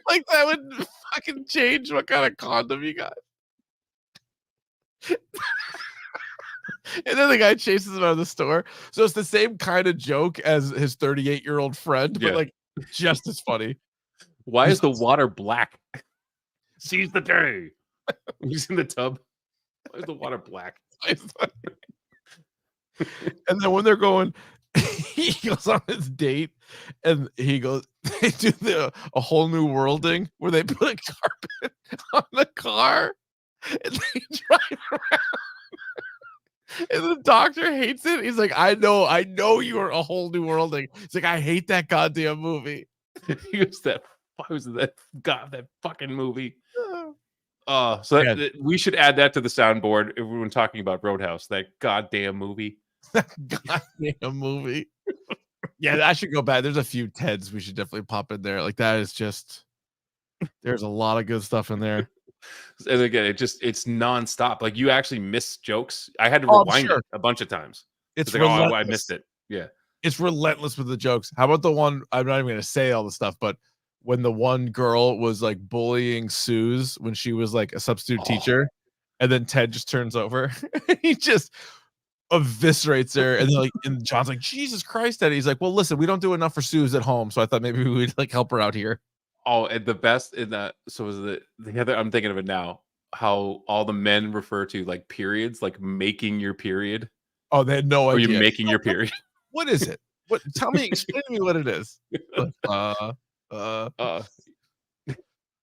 [SPEAKER 2] Like that would fucking change what kind of condom you got. And then the guy chases him out of the store. So it's the same kind of joke as his 38-year-old friend, but like just as funny.
[SPEAKER 3] Why is the water black? Seize the day. He's in the tub. Why is the water black?
[SPEAKER 2] And then when they're going, he goes on his date and he goes, they do a whole new worlding where they put a carpet on the car and they drive around. And the doctor hates it. He's like, I know you are a whole new worlding. He's like, I hate that goddamn movie.
[SPEAKER 3] He goes, that fucking movie. So we should add that to the soundboard if we're talking about Roadhouse. That goddamn movie.
[SPEAKER 2] Goddamn movie. Yeah, I should go back. There's a few Teds we should definitely pop in there. Like that is just. There's a lot of good stuff in there.
[SPEAKER 3] And again, it's nonstop. Like you actually miss jokes. I had to rewind it a bunch of times.
[SPEAKER 2] It's
[SPEAKER 3] like, I missed it. Yeah,
[SPEAKER 2] it's relentless with the jokes. How about the one? I'm not even going to say all the stuff, but when the one girl was like bullying Suze when she was like a substitute teacher, and then Ted just turns over, he just eviscerates her, and and John's like, Jesus Christ, Ted. He's like, well, listen, we don't do enough for Suze at home, so I thought maybe we would like help her out here.
[SPEAKER 3] Oh, and the best in that, so was the other, I'm thinking of it now, how all the men refer to like periods, like making your period.
[SPEAKER 2] Oh, they had no idea.
[SPEAKER 3] Are you making your period?
[SPEAKER 2] What is it? What? Explain to me what it is.
[SPEAKER 3] Are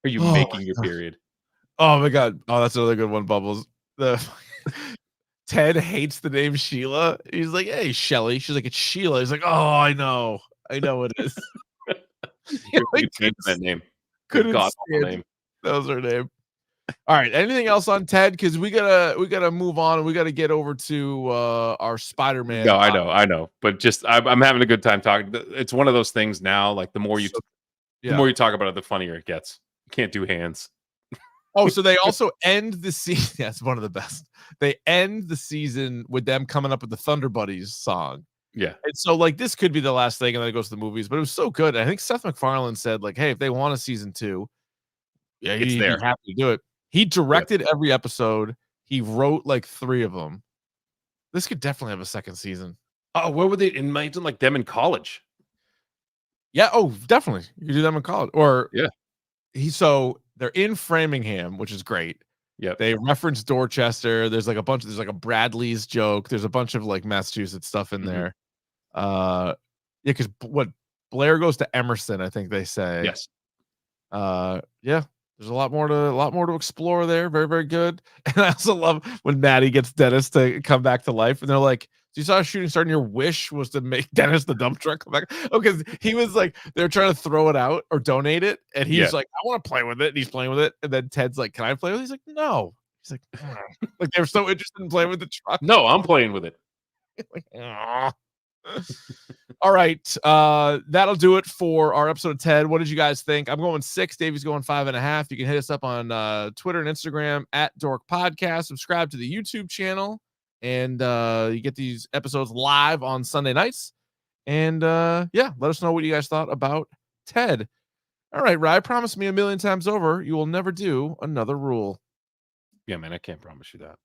[SPEAKER 3] you making your period?
[SPEAKER 2] Oh my God. Oh, that's another good one, Bubbles. Ted hates the name Sheila. He's like, hey, Shelly. She's like, it's Sheila. He's like, oh, I know what it is.
[SPEAKER 3] That name.
[SPEAKER 2] Good God, name. That was her name. All right. Anything else on Ted? Because we gotta move on and we gotta get over to our Spider-Man.
[SPEAKER 3] No, I know. But just I'm having a good time talking. It's one of those things now. Like the more you talk about it, the funnier it gets. You can't do hands.
[SPEAKER 2] Oh, so they also end the season. Yeah, it's one of the best. They end the season with them coming up with the Thunder Buddies song.
[SPEAKER 3] Yeah.
[SPEAKER 2] And so like this could be the last thing, and then it goes to the movies, but it was so good. I think Seth MacFarlane said, like, hey, if they want a season 2, he'd be happy to do it. He directed every episode. He wrote like 3 of them. This could definitely have a second season.
[SPEAKER 3] Oh, where were they? Imagine like them in college.
[SPEAKER 2] Yeah, oh, definitely. You could do them in college. Or so they're in Framingham, which is great.
[SPEAKER 3] Yeah.
[SPEAKER 2] They reference Dorchester. There's like a Bradley's joke. There's a bunch of like Massachusetts stuff in there. Because Blair goes to Emerson, I think they say.
[SPEAKER 3] Yes.
[SPEAKER 2] There's a lot more to explore there. Very, very good. And I also love when Maddie gets Dennis to come back to life, and they're like, so you saw a shooting star and your wish was to make Dennis the dump truck come back? Oh, because he was like, they're trying to throw it out or donate it, and he's like, I want to play with it, and he's playing with it, and then Ted's like, can I play with it? He's like, no. He's like, like they're so interested in playing with the truck.
[SPEAKER 3] No, I'm playing with it.
[SPEAKER 2] Like, all right, that'll do it for our episode of Ted. What did you guys think? I'm going 6. Davey's going 5.5. You can hit us up on Twitter and Instagram at Dork Podcast. Subscribe to the YouTube channel, and you get these episodes live on Sunday nights. And let us know what you guys thought about Ted. All right, Rye, promise me a million times over you will never do another rule.
[SPEAKER 3] Yeah, man, I can't promise you that.